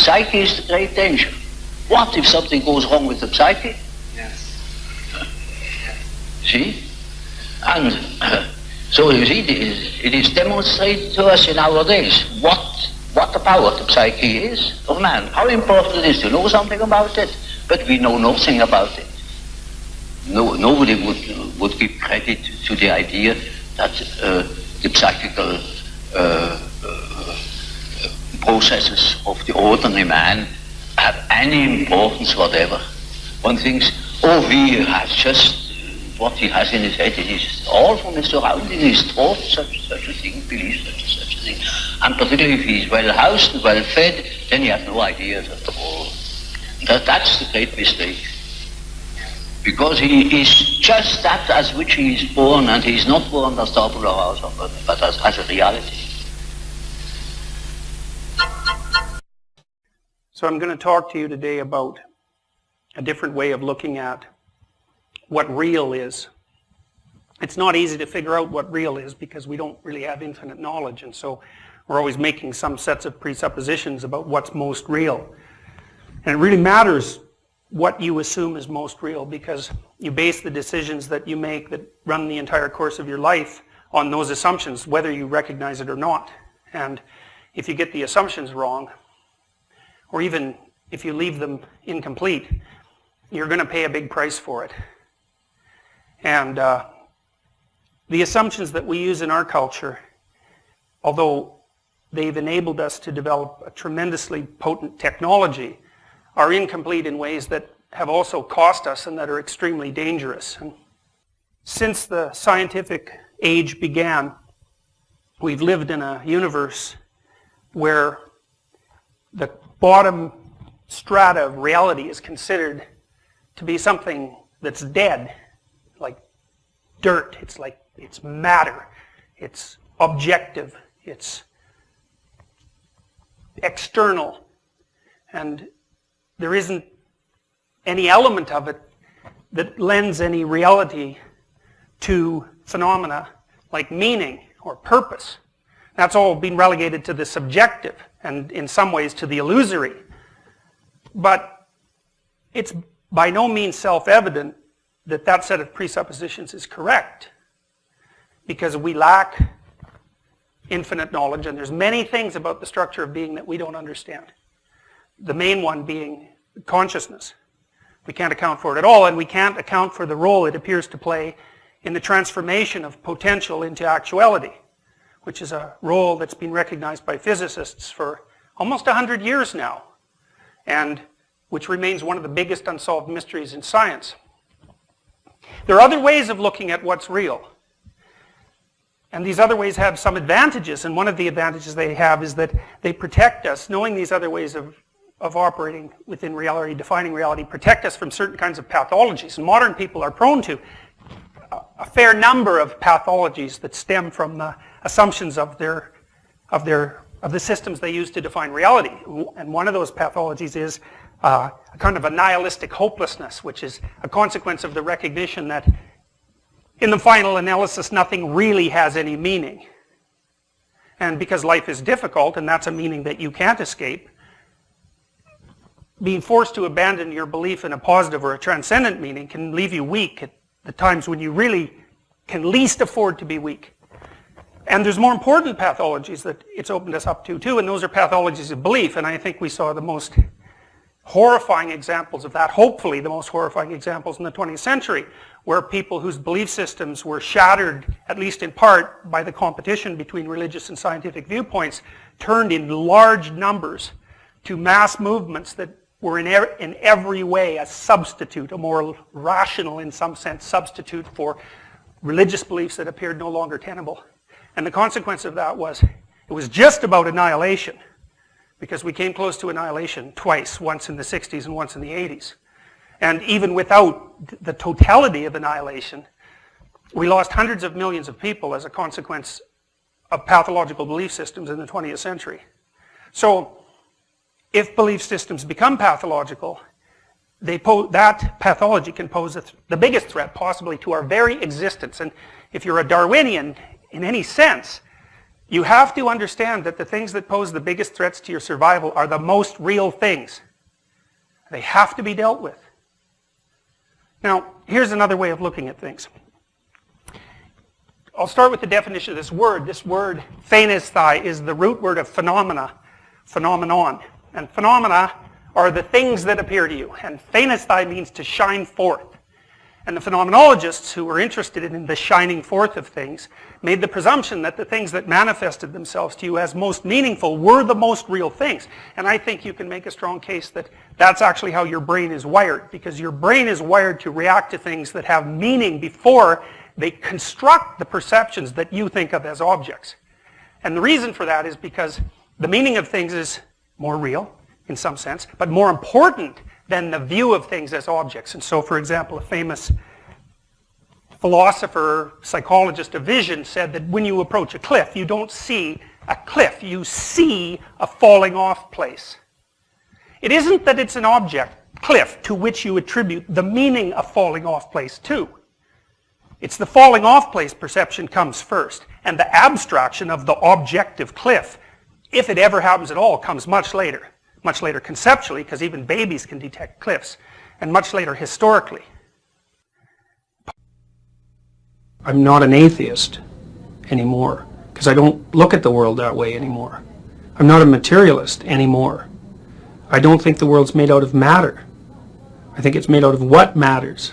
psyche is the great danger. What if something goes wrong with the psyche? Yes. See? And so you see, it is demonstrated to us in our days what the power of the psyche is of man. How important it is to know something about it, but we know nothing about it. Nobody would give credit to the idea that the psychical processes of the ordinary man have any importance whatever. One thinks, oh, he has just what he has in his head, it is all from his surroundings, his thought, such a thing, believes such a thing. And particularly if he is well housed and well fed, then he has no ideas at all. That's the great mistake. Because he is just that as which he is born, and he is not born as tabula rasa, but as a reality. So I'm going to talk to you today about a different way of looking at what real is. It's not easy to figure out what real is because we don't really have infinite knowledge, and so we're always making some sets of presuppositions about what's most real. And it really matters what you assume is most real because you base the decisions that you make that run the entire course of your life on those assumptions, whether you recognize it or not. And if you get the assumptions wrong, or even if you leave them incomplete, you're going to pay a big price for it. And the assumptions that we use in our culture, although they've enabled us to develop a tremendously potent technology, are incomplete in ways that have also cost us and that are extremely dangerous. And since the scientific age began, we've lived in a universe where the bottom strata of reality is considered to be something that's dead, like dirt. It's matter. It's objective. It's external. And there isn't any element of it that lends any reality to phenomena like meaning or purpose. That's all been relegated to the subjective and in some ways to the illusory. But it's by no means self-evident that that set of presuppositions is correct, because we lack infinite knowledge, and there's many things about the structure of being that we don't understand. The main one being consciousness. We can't account for it at all, and we can't account for the role it appears to play in the transformation of potential into actuality, which is a role that's been recognized by physicists for almost 100 years now, and which remains one of the biggest unsolved mysteries in science. There are other ways of looking at what's real, and these other ways have some advantages, and one of the advantages they have is that they protect us. Knowing these other ways of operating within reality, defining reality, protect us from certain kinds of pathologies. And modern people are prone to a fair number of pathologies that stem from the assumptions of the systems they use to define reality. And one of those pathologies is a kind of a nihilistic hopelessness, which is a consequence of the recognition that in the final analysis nothing really has any meaning. And because life is difficult, and that's a meaning that you can't escape, being forced to abandon your belief in a positive or a transcendent meaning can leave you weak at the times when you really can least afford to be weak. And there's more important pathologies that it's opened us up to too, and those are pathologies of belief. And I think we saw the most horrifying examples of that, hopefully the most horrifying examples in the 20th century, where people whose belief systems were shattered, at least in part, by the competition between religious and scientific viewpoints, turned in large numbers to mass movements that were in every way a substitute, a more rational, in some sense, substitute for religious beliefs that appeared no longer tenable. And the consequence of that was, it was just about annihilation, because we came close to annihilation twice, once in the 60s and once in the 80s. And even without the totality of annihilation, we lost hundreds of millions of people as a consequence of pathological belief systems in the 20th century. So, if belief systems become pathological, that pathology can pose the biggest threat possibly to our very existence. And if you're a Darwinian in any sense, You have to understand that the things that pose the biggest threats to your survival are the most real things. They have to be dealt with. Now, here's another way of looking at things. I'll start with the definition of this word. This word, phanesthai, is the root word of phenomena, phenomenon. And phenomena are the things that appear to you. And phanesthai means to shine forth. And the phenomenologists who were interested in the shining forth of things made the presumption that the things that manifested themselves to you as most meaningful were the most real things. And I think you can make a strong case that that's actually how your brain is wired, because your brain is wired to react to things that have meaning before they construct the perceptions that you think of as objects. And the reason for that is because the meaning of things is more real, in some sense, but more important than the view of things as objects. And so, for example, a famous philosopher, psychologist of vision said that when you approach a cliff, you don't see a cliff, you see a falling off place. It isn't that it's an object, cliff, to which you attribute the meaning of falling off place to. It's the falling off place perception comes first, and the abstraction of the objective cliff, if it ever happens at all, comes much later. Much later conceptually, because even babies can detect cliffs, and much later historically. I'm not an atheist anymore, because I don't look at the world that way anymore. I'm not a materialist anymore. I don't think the world's made out of matter. I think it's made out of what matters.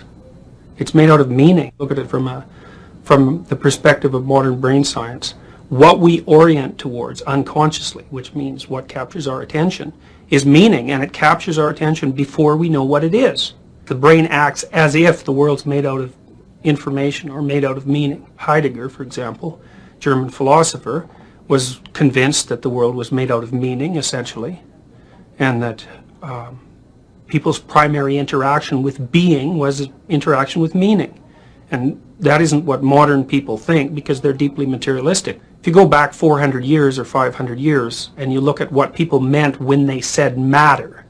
It's made out of meaning. Look at it from the perspective of modern brain science. What we orient towards unconsciously, which means what captures our attention, is meaning, and it captures our attention before we know what it is. The brain acts as if the world's made out of information or made out of meaning. Heidegger, for example, German philosopher, was convinced that the world was made out of meaning, essentially, and that people's primary interaction with being was interaction with meaning. And that isn't what modern people think, because they're deeply materialistic. If you go back 400 years or 500 years and you look at what people meant when they said matter,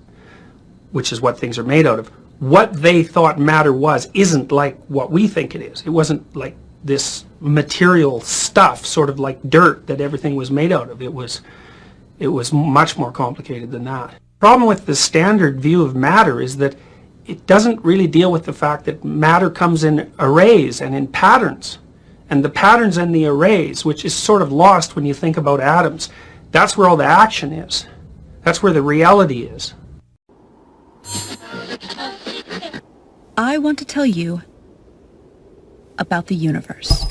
which is what things are made out of, what they thought matter was isn't like what we think it is. It wasn't like this material stuff, sort of like dirt, that everything was made out of. It was much more complicated than that. The problem with the standard view of matter is that it doesn't really deal with the fact that matter comes in arrays and in patterns. And the patterns and the arrays, which is sort of lost when you think about atoms, that's where all the action is. That's where the reality is. I want to tell you about the universe.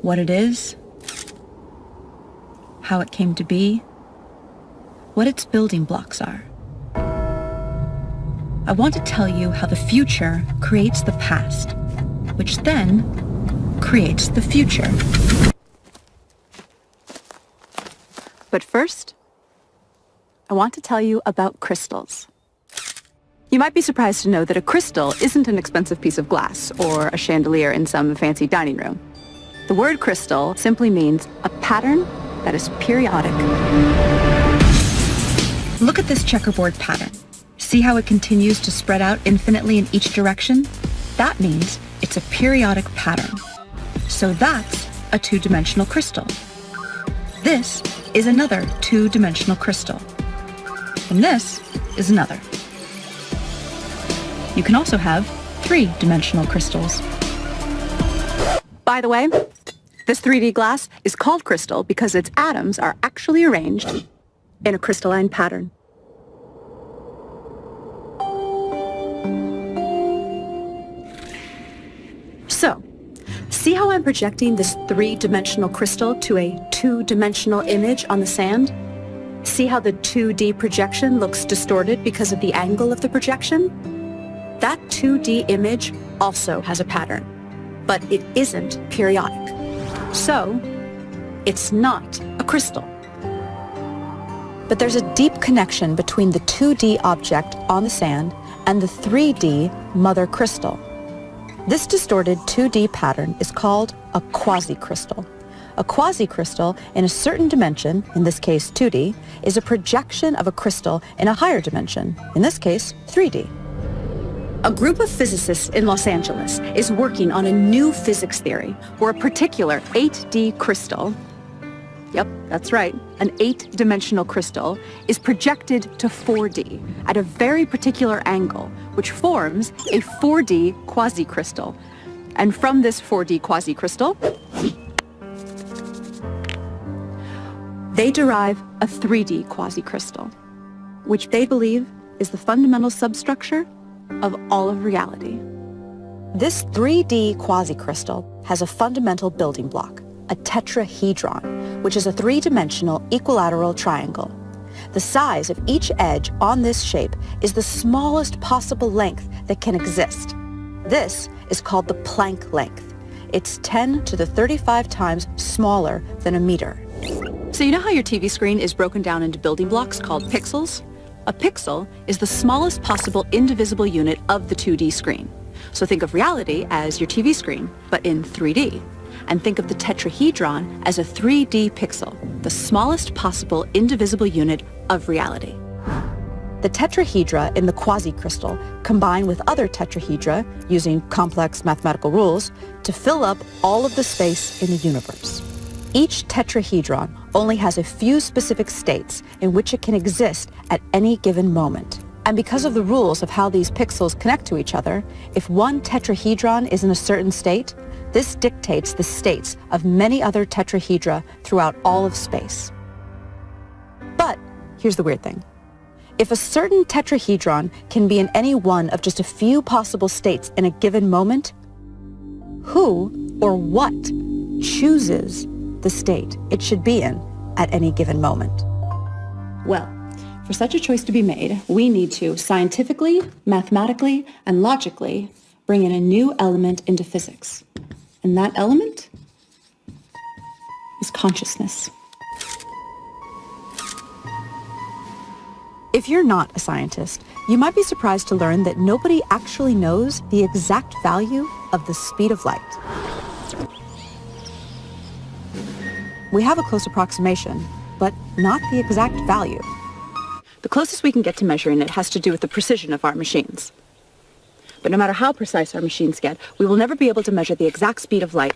What it is, how it came to be, what its building blocks are. I want to tell you how the future creates the past, which then creates the future. But first, I want to tell you about crystals. You might be surprised to know that a crystal isn't an expensive piece of glass or a chandelier in some fancy dining room. The word crystal simply means a pattern that is periodic. Look at this checkerboard pattern. See how it continues to spread out infinitely in each direction? That means it's a periodic pattern. So that's a two-dimensional crystal. This is another two-dimensional crystal. And this is another. You can also have three-dimensional crystals. By the way, this 3D glass is called crystal because its atoms are actually arranged in a crystalline pattern. So, see how I'm projecting this three-dimensional crystal to a two-dimensional image on the sand? See how the 2D projection looks distorted because of the angle of the projection? That 2D image also has a pattern, but it isn't periodic. So, it's not a crystal. But there's a deep connection between the 2D object on the sand and the 3D mother crystal. This distorted 2D pattern is called a quasi-crystal. A quasi-crystal in a certain dimension, in this case 2D, is a projection of a crystal in a higher dimension, in this case 3D. A group of physicists in Los Angeles is working on a new physics theory where a particular 8D crystal, yep, that's right, an 8-dimensional crystal, is projected to 4D at a very particular angle, which forms a 4D quasi-crystal. And from this 4D quasi-crystal, they derive a 3D quasi-crystal, which they believe is the fundamental substructure of all of reality. This 3D quasi-crystal has a fundamental building block, a tetrahedron, which is a 3-dimensional equilateral triangle. The size of each edge on this shape is the smallest possible length that can exist. This is called the Planck length. It's 10 to the 35 times smaller than a meter. So you know how your TV screen is broken down into building blocks called pixels? A pixel is the smallest possible indivisible unit of the 2D screen. So think of reality as your TV screen, but in 3D. And think of the tetrahedron as a 3D pixel, the smallest possible indivisible unit of reality. The tetrahedra in the quasi-crystal combine with other tetrahedra using complex mathematical rules to fill up all of the space in the universe. Each tetrahedron only has a few specific states in which it can exist at any given moment. And because of the rules of how these pixels connect to each other, if one tetrahedron is in a certain state, this dictates the states of many other tetrahedra throughout all of space. But here's the weird thing. If a certain tetrahedron can be in any one of just a few possible states in a given moment, who or what chooses the state it should be in at any given moment? Well, for such a choice to be made, we need to scientifically, mathematically, and logically bring in a new element into physics. And that element is consciousness. If you're not a scientist, you might be surprised to learn that nobody actually knows the exact value of the speed of light. We have a close approximation, but not the exact value. The closest we can get to measuring it has to do with the precision of our machines. But no matter how precise our machines get, we will never be able to measure the exact speed of light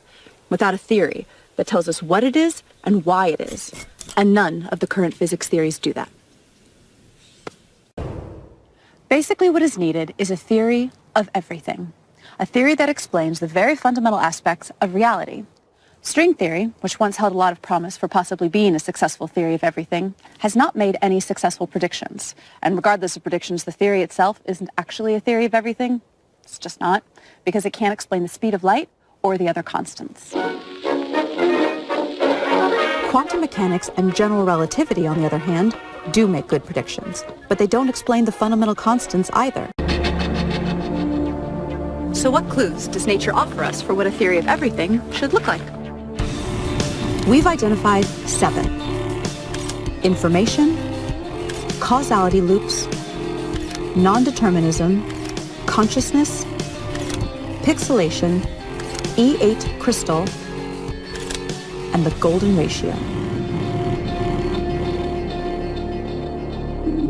without a theory that tells us what it is and why it is. And none of the current physics theories do that. Basically, what is needed is a theory of everything. A theory that explains the very fundamental aspects of reality. String theory, which once held a lot of promise for possibly being a successful theory of everything, has not made any successful predictions. And regardless of predictions, the theory itself isn't actually a theory of everything. It's just not, because it can't explain the speed of light or the other constants. Quantum mechanics and general relativity, on the other hand, do make good predictions, but they don't explain the fundamental constants either. So what clues does nature offer us for what a theory of everything should look like? We've identified 7. Information, causality loops, non-determinism, consciousness, pixelation, E8 crystal, and the golden ratio.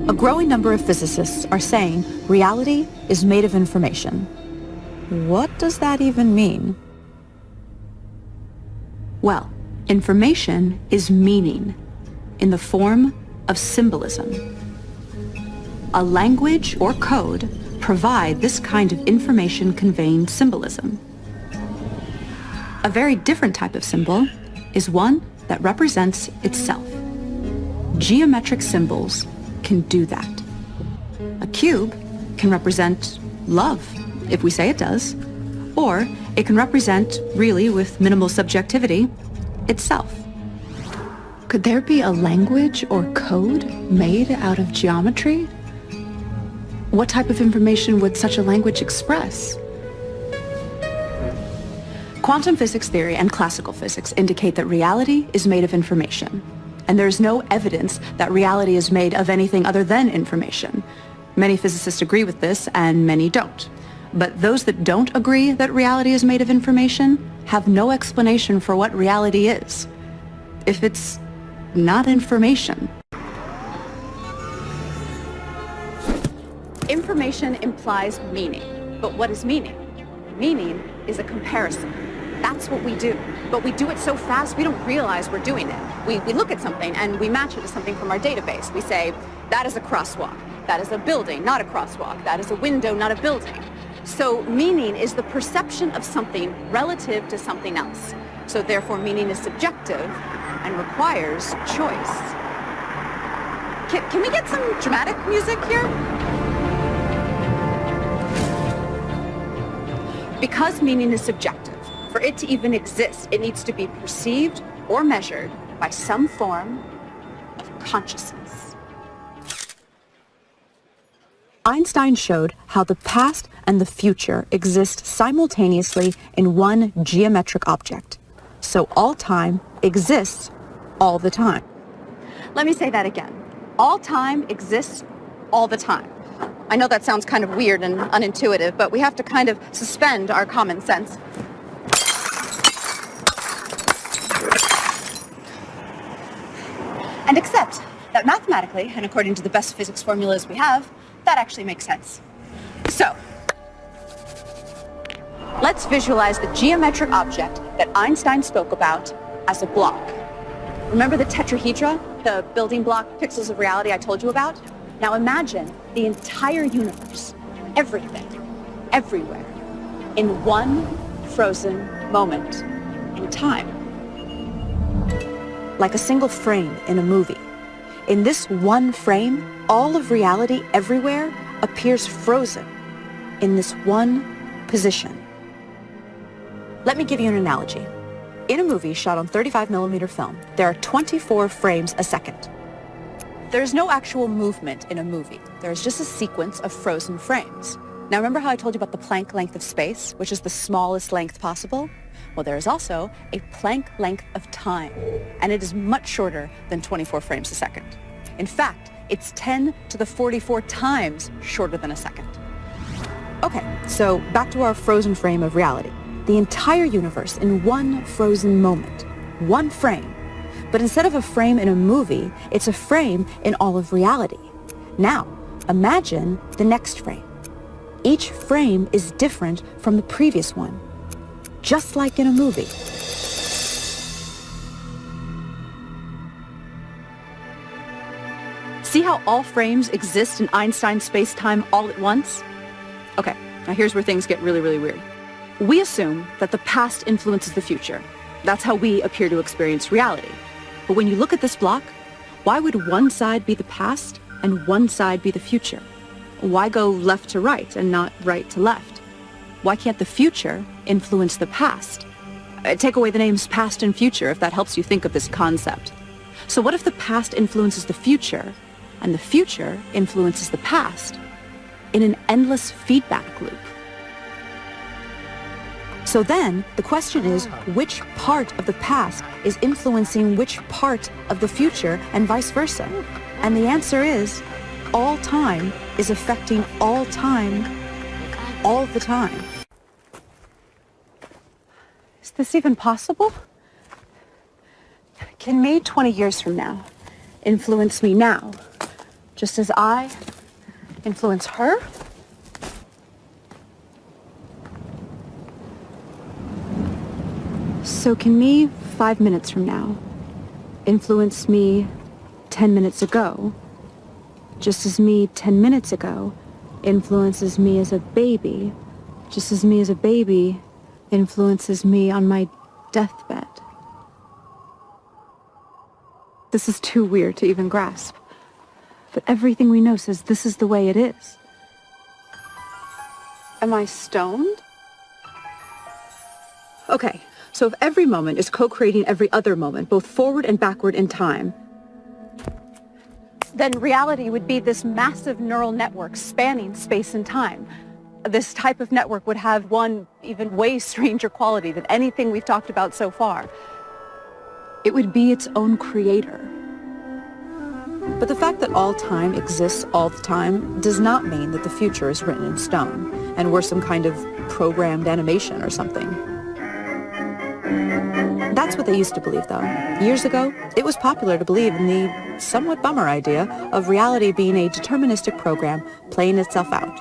A growing number of physicists are saying reality is made of information. What does that even mean? Well, information is meaning in the form of symbolism. A language or code provide this kind of information conveying symbolism. A very different type of symbol is one that represents itself. Geometric symbols can do that. A cube can represent love, if we say it does, or it can represent, really with minimal subjectivity, itself. Could there be a language or code made out of geometry? What type of information would such a language express? Quantum physics theory and classical physics indicate that reality is made of information. And there's no evidence that reality is made of anything other than information. Many physicists agree with this, and many don't. But those that don't agree that reality is made of information have no explanation for what reality is, if it's not information. Information implies meaning. But what is meaning? Meaning is a comparison. That's what we do. But we do it so fast we don't realize we're doing it. We look at something and we match it to something from our database. We say, that is a crosswalk. That is a building, not a crosswalk. That is a window, not a building. So meaning is the perception of something relative to something else. So therefore meaning is subjective and requires choice. Can we get some dramatic music here? Because meaning is subjective, for it to even exist, it needs to be perceived or measured by some form of consciousness. Einstein showed how the past and the future exist simultaneously in one geometric object. So all time exists all the time. Let me say that again. All time exists all the time. I know that sounds kind of weird and unintuitive, but we have to kind of suspend our common sense. And accept that mathematically, and according to the best physics formulas we have, that actually makes sense. So, let's visualize the geometric object that Einstein spoke about as a block. Remember the tetrahedra, the building block pixels of reality I told you about? Now imagine the entire universe, everything, everywhere, in one frozen moment in time. Like a single frame in a movie. In this one frame, all of reality everywhere appears frozen in this one position. Let me give you an analogy. In a movie shot on 35mm film, there are 24 frames a second. There's no actual movement in a movie. There's just a sequence of frozen frames. Now remember how I told you about the Planck length of space, which is the smallest length possible? Well, there is also a Planck length of time, and it is much shorter than 24 frames a second. In fact, it's 10 to the 44 times shorter than a second. Okay, so back to our frozen frame of reality. The entire universe in one frozen moment, one frame. But instead of a frame in a movie, it's a frame in all of reality. Now, imagine the next frame. Each frame is different from the previous one, just like in a movie. See how all frames exist in Einstein's space-time all at once? Okay, now here's where things get really, really weird. We assume that the past influences the future. That's how we appear to experience reality. But when you look at this block, why would one side be the past and one side be the future? Why go left to right and not right to left? Why can't the future influence the past? Take away the names past and future if that helps you think of this concept. So what if the past influences the future and the future influences the past in an endless feedback loop? So then, the question is, which part of the past is influencing which part of the future and vice versa? And the answer is, all time is affecting all time, all the time. Is this even possible? Can me 20 years from now influence me now, just as I influence her? So can me 5 minutes from now influence me 10 minutes ago, just as me 10 minutes ago influences me as a baby, just as me as a baby influences me on my deathbed? This is too weird to even grasp, but everything we know says this is the way it is. Am I stoned? Okay. So if every moment is co-creating every other moment, both forward and backward in time, then reality would be this massive neural network spanning space and time. This type of network would have one even way stranger quality than anything we've talked about so far. It would be its own creator. But the fact that all time exists all the time does not mean that the future is written in stone, and we're some kind of programmed animation or something. That's what they used to believe, though. Years ago, it was popular to believe in the somewhat bummer idea of reality being a deterministic program playing itself out.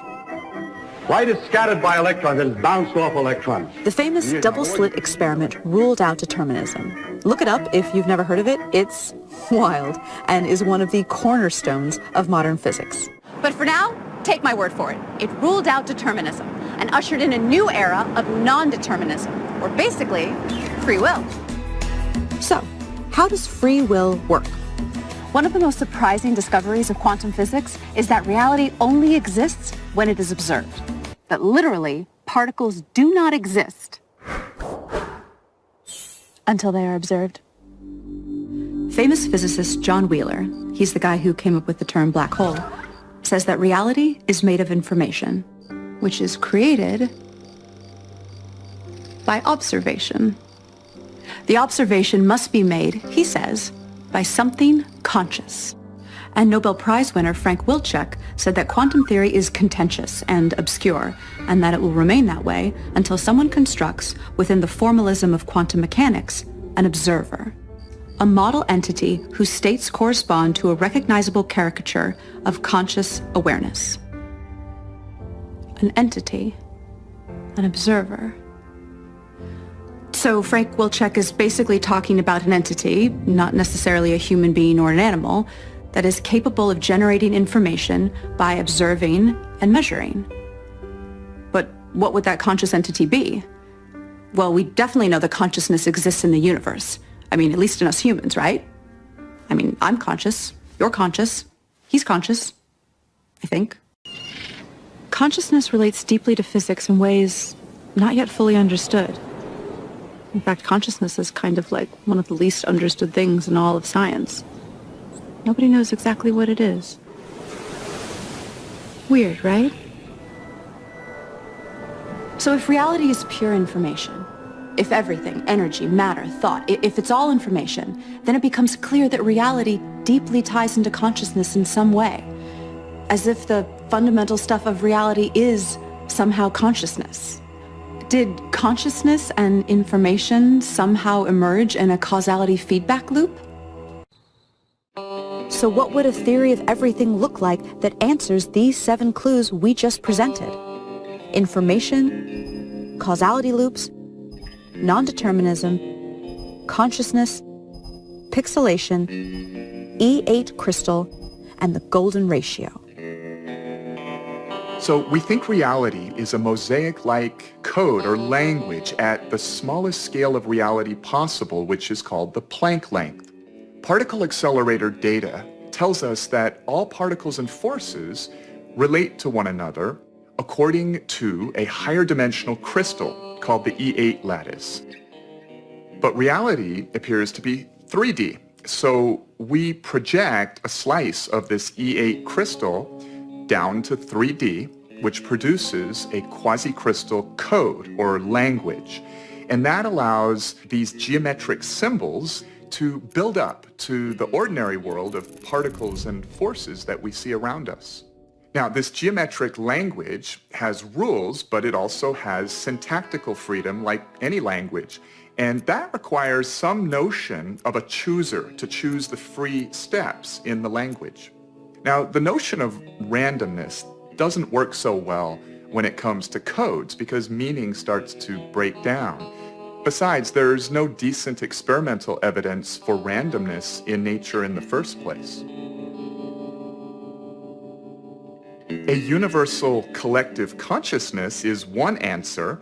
Light is scattered by electrons and is bounced off electrons. The famous double-slit experiment ruled out determinism. Look it up if you've never heard of it. It's wild and is one of the cornerstones of modern physics. But for now, take my word for it. It ruled out determinism and ushered in a new era of non-determinism, or basically, free will. So, how does free will work? One of the most surprising discoveries of quantum physics is that reality only exists when it is observed. That literally, particles do not exist until they are observed. Famous physicist John Wheeler, he's the guy who came up with the term black hole, says that reality is made of information, which is created by observation. The observation must be made, he says, by something conscious. And Nobel Prize winner Frank Wilczek said that quantum theory is contentious and obscure, and that it will remain that way until someone constructs, within the formalism of quantum mechanics, an observer, a model entity whose states correspond to a recognizable caricature of conscious awareness. An entity, an observer. So Frank Wilczek is basically talking about an entity, not necessarily a human being or an animal, that is capable of generating information by observing and measuring. But what would that conscious entity be? Well, we definitely know that consciousness exists in the universe. I mean, at least in us humans, right? I mean, I'm conscious, you're conscious, he's conscious, I think. Consciousness relates deeply to physics in ways not yet fully understood. In fact, consciousness is kind of like one of the least understood things in all of science. Nobody knows exactly what it is. Weird, right? So if reality is pure information, if everything, energy, matter, thought, if it's all information, then it becomes clear that reality deeply ties into consciousness in some way, as if the fundamental stuff of reality is somehow consciousness. Did consciousness and information somehow emerge in a causality feedback loop? So what would a theory of everything look like that answers these 7 clues we just presented? Information, causality loops, non-determinism, consciousness, pixelation, E8 crystal, and the golden ratio. So we think reality is a mosaic-like code or language at the smallest scale of reality possible, which is called the Planck length. Particle accelerator data tells us that all particles and forces relate to one another according to a higher dimensional crystal called the E8 lattice. But reality appears to be 3D. So we project a slice of this E8 crystal down to 3D, which produces a quasi-crystal code or language. And that allows these geometric symbols to build up to the ordinary world of particles and forces that we see around us. Now, this geometric language has rules, but it also has syntactical freedom like any language. And that requires some notion of a chooser to choose the free steps in the language. Now, the notion of randomness doesn't work so well when it comes to codes because meaning starts to break down. Besides, there's no decent experimental evidence for randomness in nature in the first place. A universal collective consciousness is one answer,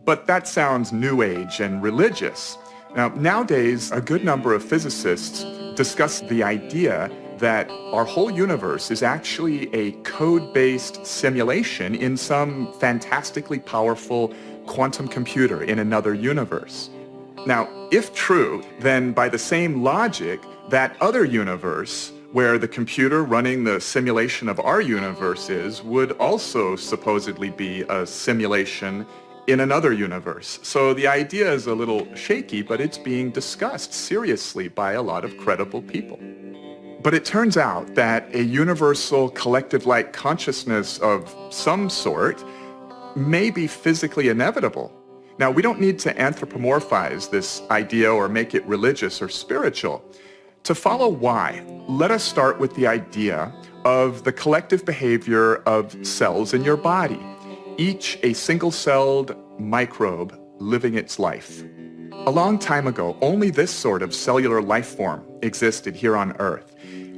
but that sounds new age and religious. Now, nowadays, a good number of physicists discuss the idea that our whole universe is actually a code-based simulation in some fantastically powerful quantum computer in another universe. Now, if true, then by the same logic, that other universe where the computer running the simulation of our universe would also supposedly be a simulation in another universe. So the idea is a little shaky, but it's being discussed seriously by a lot of credible people. But it turns out that a universal collective-like consciousness of some sort may be physically inevitable. Now, we don't need to anthropomorphize this idea or make it religious or spiritual. To follow why, let us start with the idea of the collective behavior of cells in your body. each a single-celled microbe living its life. A long time ago, only this sort of cellular life form existed here on Earth.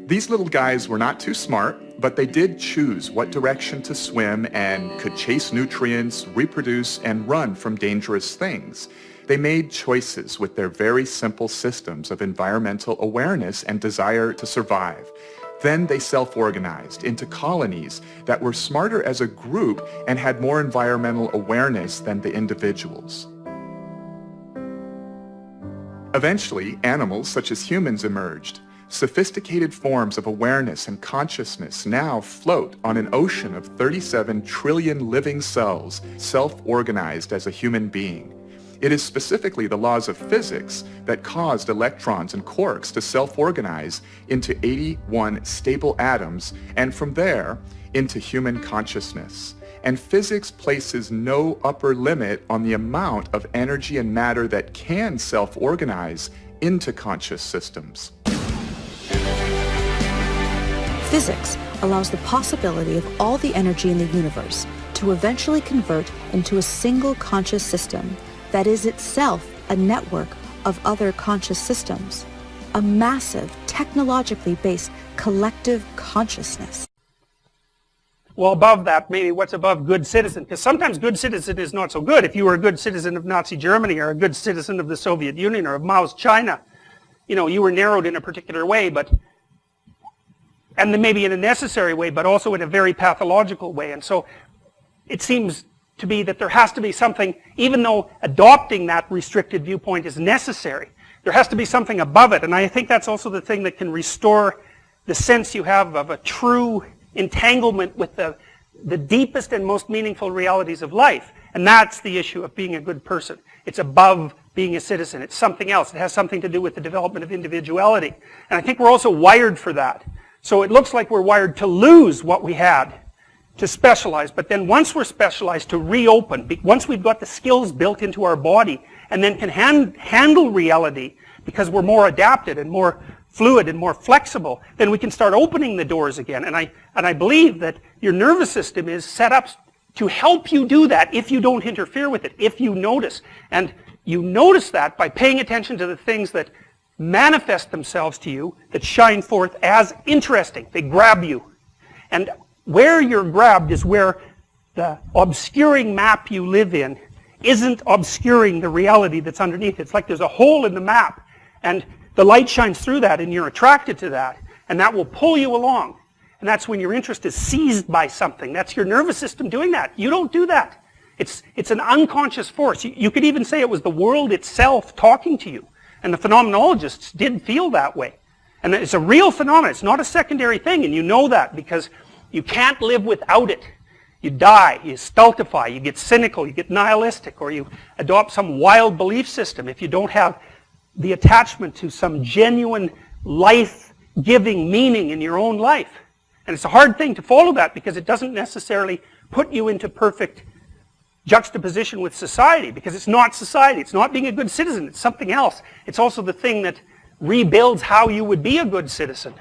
These little guys were not too smart, but they did choose what direction to swim and could chase nutrients, reproduce, and run from dangerous things. They made choices with their very simple systems of environmental awareness and desire to survive. Then they self-organized into colonies that were smarter as a group and had more environmental awareness than the individuals. Eventually, animals such as humans emerged. Sophisticated forms of awareness and consciousness now float on an ocean of 37 trillion living cells, self-organized as a human being. It is specifically the laws of physics that caused electrons and quarks to self-organize into 81 stable atoms, and from there, into human consciousness. And physics places no upper limit on the amount of energy and matter that can self-organize into conscious systems. Physics allows the possibility of all the energy in the universe to eventually convert into a single conscious system that is itself a network of other conscious systems, a massive, technologically based collective consciousness. Well, above that, maybe what's above good citizen? Because sometimes good citizen is not so good. If you were a good citizen of Nazi Germany or a good citizen of the Soviet Union or of Mao's China, you know, you were narrowed in a particular way, and then maybe in a necessary way, but also in a very pathological way. And so it seems to be that there has to be something, even though adopting that restricted viewpoint is necessary, there has to be something above it. And I think that's also the thing that can restore the sense you have of a true entanglement with the deepest and most meaningful realities of life. And that's the issue of being a good person. It's above being a citizen. It's something else. It has something to do with the development of individuality. And I think we're also wired for that. So it looks like we're wired to lose what we had, to specialize. But then once we're specialized, to reopen. Once we've got the skills built into our body and then can handle reality because we're more adapted and more fluid and more flexible, then we can start opening the doors again. And I believe that your nervous system is set up to help you do that if you don't interfere with it, if you notice. And you notice that by paying attention to the things that manifest themselves to you, that shine forth as interesting. They grab you. And where you're grabbed is where the obscuring map you live in isn't obscuring the reality that's underneath. It's like there's a hole in the map, and the light shines through that, and you're attracted to that, and that will pull you along. And that's when your interest is seized by something. That's your nervous system doing that. You don't do that. It's an unconscious force. You could even say it was the world itself talking to you. And the phenomenologists did feel that way. And it's a real phenomenon. It's not a secondary thing, and you know that because you can't live without it. You die, you stultify, you get cynical, you get nihilistic, or you adopt some wild belief system if you don't have the attachment to some genuine life-giving meaning in your own life. And it's a hard thing to follow that because it doesn't necessarily put you into perfect juxtaposition with society, because it's not society. It's not being a good citizen. It's something else. It's also the thing that rebuilds how you would be a good citizen.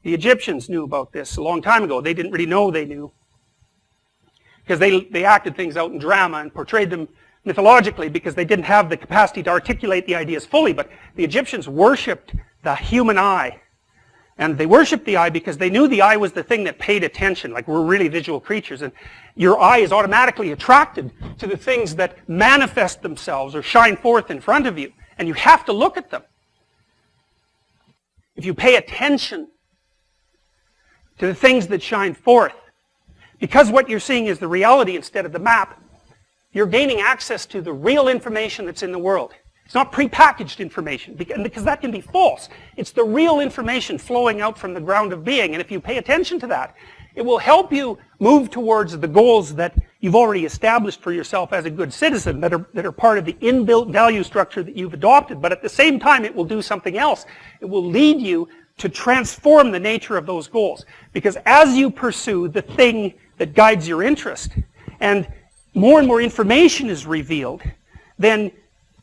The Egyptians knew about this a long time ago. They didn't really know they knew, because they acted things out in drama and portrayed them mythologically because they didn't have the capacity to articulate the ideas fully. But the Egyptians worshipped the human eye. And they worshipped the eye because they knew the eye was the thing that paid attention. Like, we're really visual creatures, and your eye is automatically attracted to the things that manifest themselves or shine forth in front of you. And you have to look at them. If you pay attention to the things that shine forth, because what you're seeing is the reality instead of the map, you're gaining access to the real information that's in the world. It's not prepackaged information, because that can be false. It's the real information flowing out from the ground of being, and if you pay attention to that, it will help you move towards the goals that you've already established for yourself as a good citizen, that are part of the inbuilt value structure that you've adopted. But at the same time, it will do something else. It will lead you to transform the nature of those goals. Because as you pursue the thing that guides your interest, and more information is revealed, then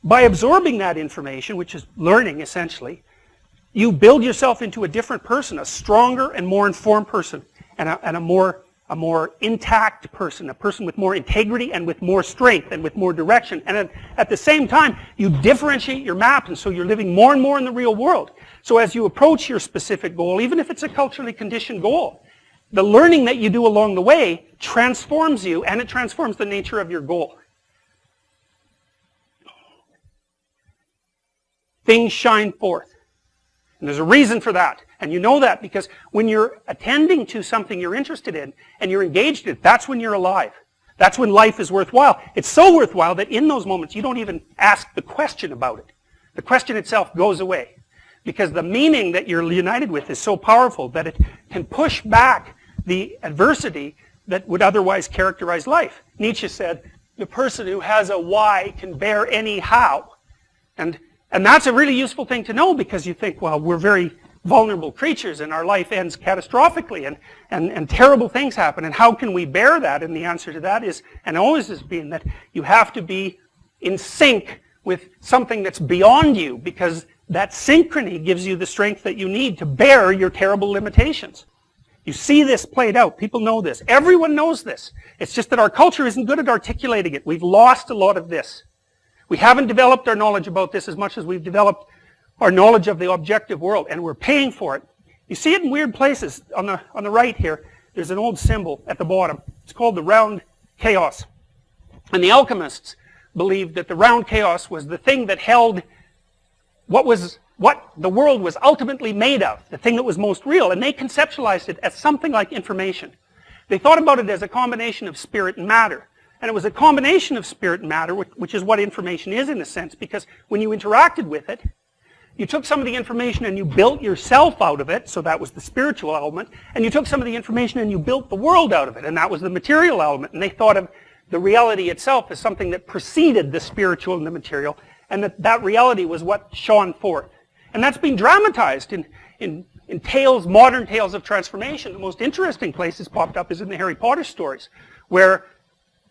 by absorbing that information, which is learning essentially, you build yourself into a different person, a stronger and more informed person, and a more a more intact person, a person with more integrity and with more strength and with more direction. And at the same time, you differentiate your map, and so you're living more and more in the real world. So as you approach your specific goal, even if it's a culturally conditioned goal, the learning that you do along the way transforms you, and it transforms the nature of your goal. Things shine forth. And there's a reason for that. And you know that because when you're attending to something you're interested in and you're engaged in it, that's when you're alive. That's when life is worthwhile. It's so worthwhile that in those moments you don't even ask the question about it. The question itself goes away. Because the meaning that you're united with is so powerful that it can push back the adversity that would otherwise characterize life. Nietzsche said, the person who has a why can bear any how. And that's a really useful thing to know, because you think, well, we're very vulnerable creatures and our life ends catastrophically and terrible things happen, and how can we bear that? And the answer to that is, and always has been, that you have to be in sync with something that's beyond you, because that synchrony gives you the strength that you need to bear your terrible limitations. You see this played out. People know this. Everyone knows this. It's just that our culture isn't good at articulating it. We've lost a lot of this. We haven't developed our knowledge about this as much as we've developed our knowledge of the objective world, and we're paying for it. You see it in weird places. On the right here, there's an old symbol at the bottom. It's called the round chaos. And the alchemists believed that the round chaos was the thing that held what the world was ultimately made of, the thing that was most real, and they conceptualized it as something like information. They thought about it as a combination of spirit and matter. And it was a combination of spirit and matter, which is what information is in a sense, because when you interacted with it, you took some of the information and you built yourself out of it, so that was the spiritual element, and you took some of the information and you built the world out of it, and that was the material element. And they thought of the reality itself as something that preceded the spiritual and the material, and that reality was what shone forth. And that's been dramatized in tales, modern tales of transformation. The most interesting place it's popped up is in the Harry Potter stories, where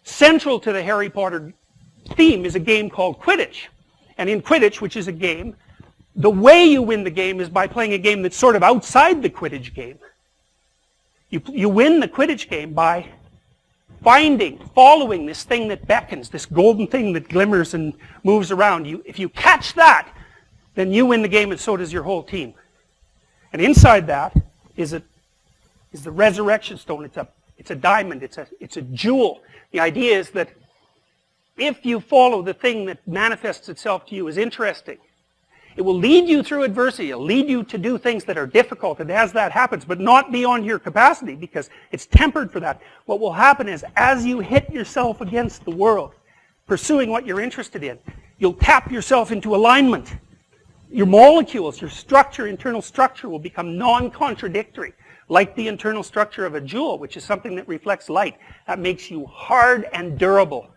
central to the Harry Potter theme is a game called Quidditch. And in Quidditch, which is a game, the way you win the game is by playing a game that's sort of outside the Quidditch game. You win the Quidditch game by following this thing that beckons, this golden thing that glimmers and moves around. If you catch that, then you win the game, and so does your whole team. And inside that is the resurrection stone. It's a diamond. It's a jewel. The idea is that if you follow the thing that manifests itself to you as interesting, it will lead you through adversity. It'll lead you to do things that are difficult, and as that happens, but not beyond your capacity, because it's tempered for that. What will happen is, as you hit yourself against the world, pursuing what you're interested in, you'll tap yourself into alignment. Your molecules, your structure, internal structure, will become non-contradictory, like the internal structure of a jewel, which is something that reflects light. That makes you hard and durable,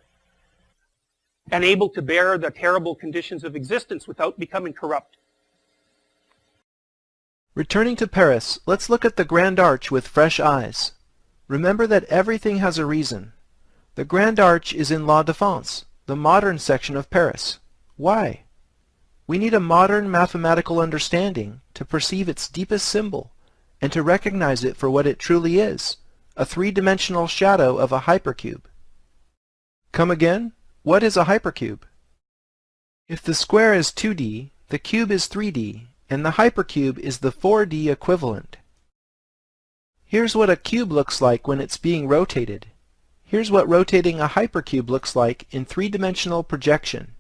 and able to bear the terrible conditions of existence without becoming corrupt. Returning to Paris, let's look at the Grand Arch with fresh eyes. Remember that everything has a reason. The Grand Arch is in La Défense, the modern section of Paris. Why? We need a modern mathematical understanding to perceive its deepest symbol and to recognize it for what it truly is, a three-dimensional shadow of a hypercube. Come again? What is a hypercube? If the square is 2D, the cube is 3D, and the hypercube is the 4D equivalent. Here's what a cube looks like when it's being rotated. Here's what rotating a hypercube looks like in three-dimensional projection.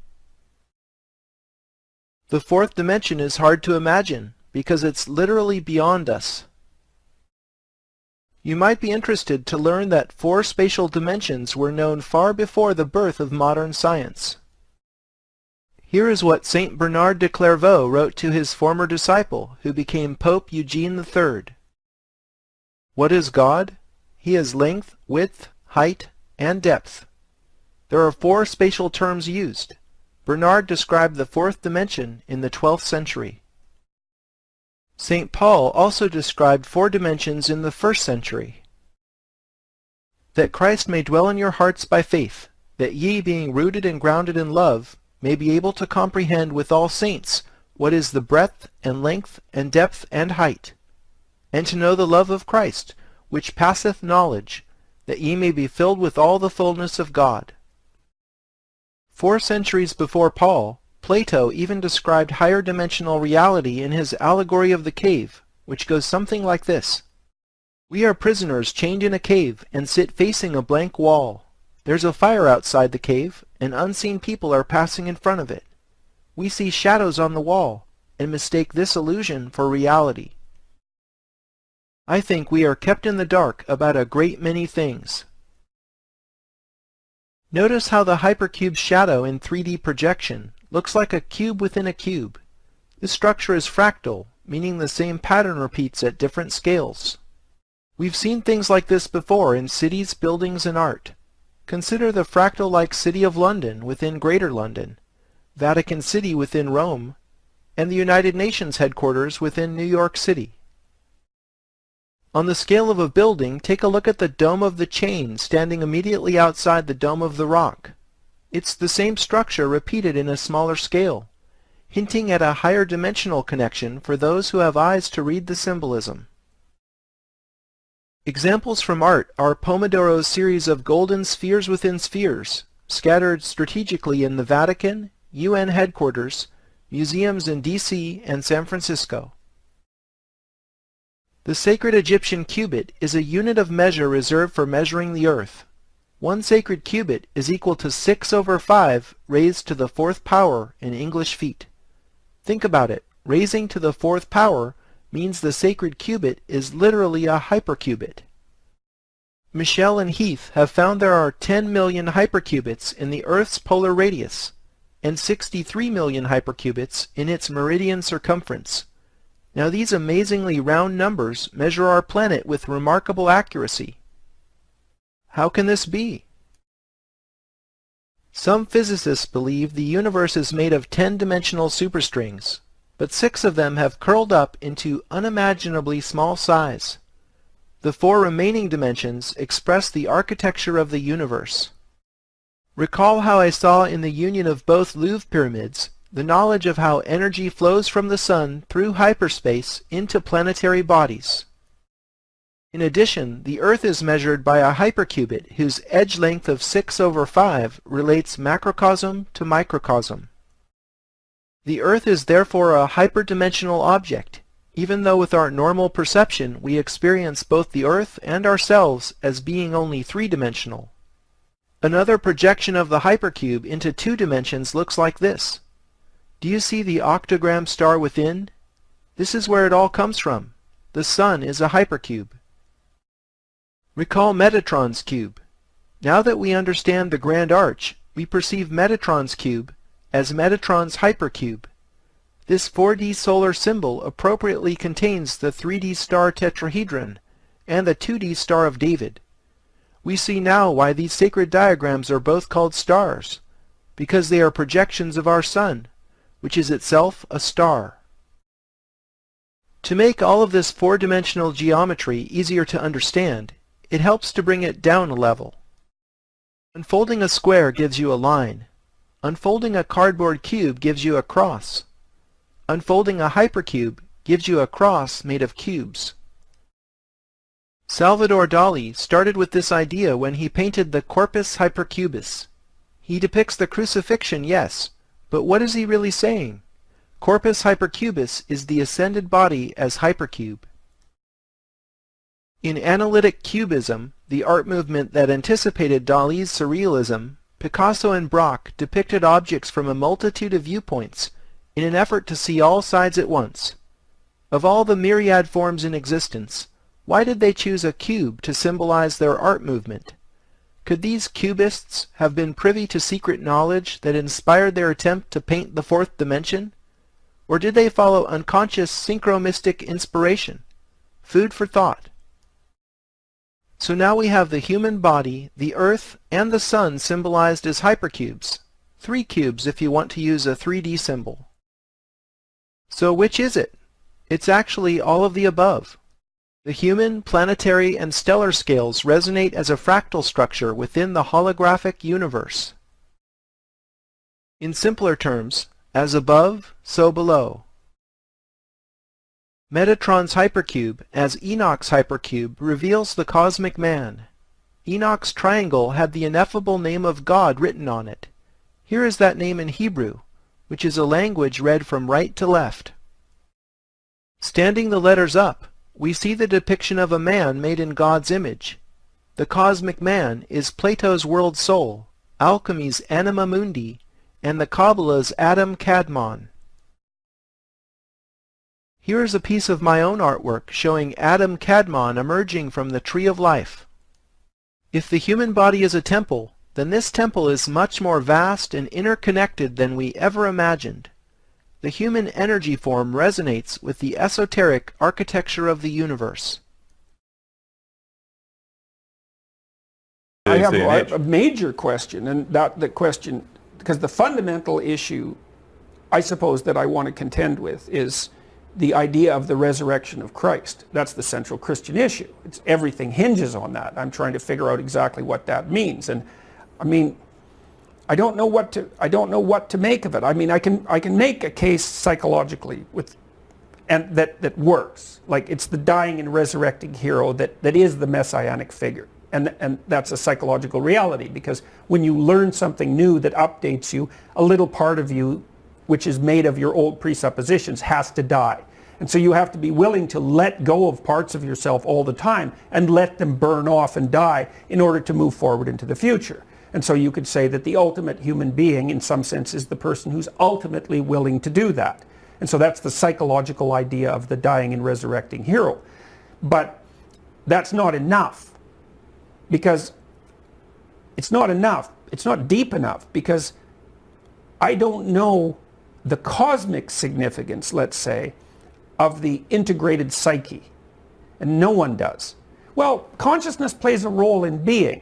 The fourth dimension is hard to imagine because it's literally beyond us. You might be interested to learn that 4 spatial dimensions were known far before the birth of modern science. Here is what Saint Bernard de Clairvaux wrote to his former disciple, who became Pope Eugene III. What is God? He is length, width, height, and depth. There are 4 spatial terms used. Bernard described the 4th dimension in the 12th century. St. Paul also described 4 dimensions in the 1st century. That Christ may dwell in your hearts by faith, that ye, being rooted and grounded in love, may be able to comprehend with all saints what is the breadth and length and depth and height, and to know the love of Christ, which passeth knowledge, that ye may be filled with all the fullness of God. 4 centuries before Paul, Plato even described higher dimensional reality in his allegory of the cave, which goes something like this. We are prisoners chained in a cave and sit facing a blank wall. There's a fire outside the cave, and unseen people are passing in front of it. We see shadows on the wall, and mistake this illusion for reality. I think we are kept in the dark about a great many things. Notice how the hypercube's shadow in 3D projection looks like a cube within a cube. This structure is fractal, meaning the same pattern repeats at different scales. We've seen things like this before in cities, buildings, and art. Consider the fractal-like City of London within Greater London, Vatican City within Rome, and the United Nations headquarters within New York City. On the scale of a building, take a look at the Dome of the Chain standing immediately outside the Dome of the Rock. It's the same structure repeated in a smaller scale, hinting at a higher dimensional connection for those who have eyes to read the symbolism. Examples from art are Pomodoro's series of golden spheres within spheres, scattered strategically in the Vatican, UN headquarters, museums in DC and San Francisco. The sacred Egyptian cubit is a unit of measure reserved for measuring the earth. 1 sacred cubit is equal to 6/5 raised to the 4th power in English feet. Think about it. Raising to the 4th power means the sacred cubit is literally a hypercubit. Michel and Heath have found there are 10 million hypercubits in the Earth's polar radius and 63 million hypercubits in its meridian circumference. Now these amazingly round numbers measure our planet with remarkable accuracy. How can this be? Some physicists believe the universe is made of 10-dimensional superstrings, but 6 of them have curled up into unimaginably small size. The 4 remaining dimensions express the architecture of the universe. Recall how I saw in the union of both Louvre pyramids the knowledge of how energy flows from the sun through hyperspace into planetary bodies. In addition, the Earth is measured by a hypercubit whose edge length of 6/5 relates macrocosm to microcosm. The Earth is therefore a hyperdimensional object, even though with our normal perception we experience both the Earth and ourselves as being only 3-dimensional. Another projection of the hypercube into 2 dimensions looks like this. Do you see the octagram star within? This is where it all comes from. The Sun is a hypercube. Recall Metatron's cube. Now that we understand the Grand Arch, we perceive Metatron's cube as Metatron's hypercube. This 4D solar symbol appropriately contains the 3D star tetrahedron and the 2D Star of David. We see now why these sacred diagrams are both called stars, because they are projections of our Sun, which is itself a star. To make all of this 4-dimensional geometry easier to understand, it helps to bring it down a level. Unfolding a square gives you a line. Unfolding a cardboard cube gives you a cross. Unfolding a hypercube gives you a cross made of cubes. Salvador Dali started with this idea when he painted the Corpus Hypercubus. He depicts the crucifixion, yes, but what is he really saying? Corpus Hypercubus is the ascended body as hypercube. In analytic cubism, the art movement that anticipated Dali's surrealism, Picasso and Braque depicted objects from a multitude of viewpoints in an effort to see all sides at once. Of all the myriad forms in existence, why did they choose a cube to symbolize their art movement? Could these cubists have been privy to secret knowledge that inspired their attempt to paint the 4th dimension? Or did they follow unconscious synchromystic inspiration? Food for thought. So now we have the human body, the Earth, and the Sun symbolized as hypercubes. 3 cubes if you want to use a 3D symbol. So which is it? It's actually all of the above. The human, planetary, and stellar scales resonate as a fractal structure within the holographic universe. In simpler terms, as above, so below. Metatron's hypercube, as Enoch's hypercube, reveals the cosmic man. Enoch's triangle had the ineffable name of God written on it. Here is that name in Hebrew, which is a language read from right to left. Standing the letters up, we see the depiction of a man made in God's image. The cosmic man is Plato's world soul, alchemy's anima mundi, and the Kabbalah's Adam Kadmon. Here is a piece of my own artwork showing Adam Kadmon emerging from the tree of life. If the human body is a temple, then this temple is much more vast and interconnected than we ever imagined. The human energy form resonates with the esoteric architecture of the universe. I have a major question, and the question, because the fundamental issue, I suppose, that I want to contend with is the idea of the resurrection of Christ. That's the central Christian issue. Everything hinges on that. I'm trying to figure out exactly what that means, and I mean, I don't know what to make of it. I mean, I can make a case psychologically and that works. Like, it's the dying and resurrecting hero that is the messianic figure. And that's a psychological reality, because when you learn something new that updates you, a little part of you, which is made of your old presuppositions, has to die. And so you have to be willing to let go of parts of yourself all the time and let them burn off and die in order to move forward into the future. And so you could say that the ultimate human being, in some sense, is the person who's ultimately willing to do that. And so that's the psychological idea of the dying and resurrecting hero. But that's not enough. Because it's not enough. It's not deep enough, because I don't know the cosmic significance, let's say, of the integrated psyche. And no one does. Well, consciousness plays a role in being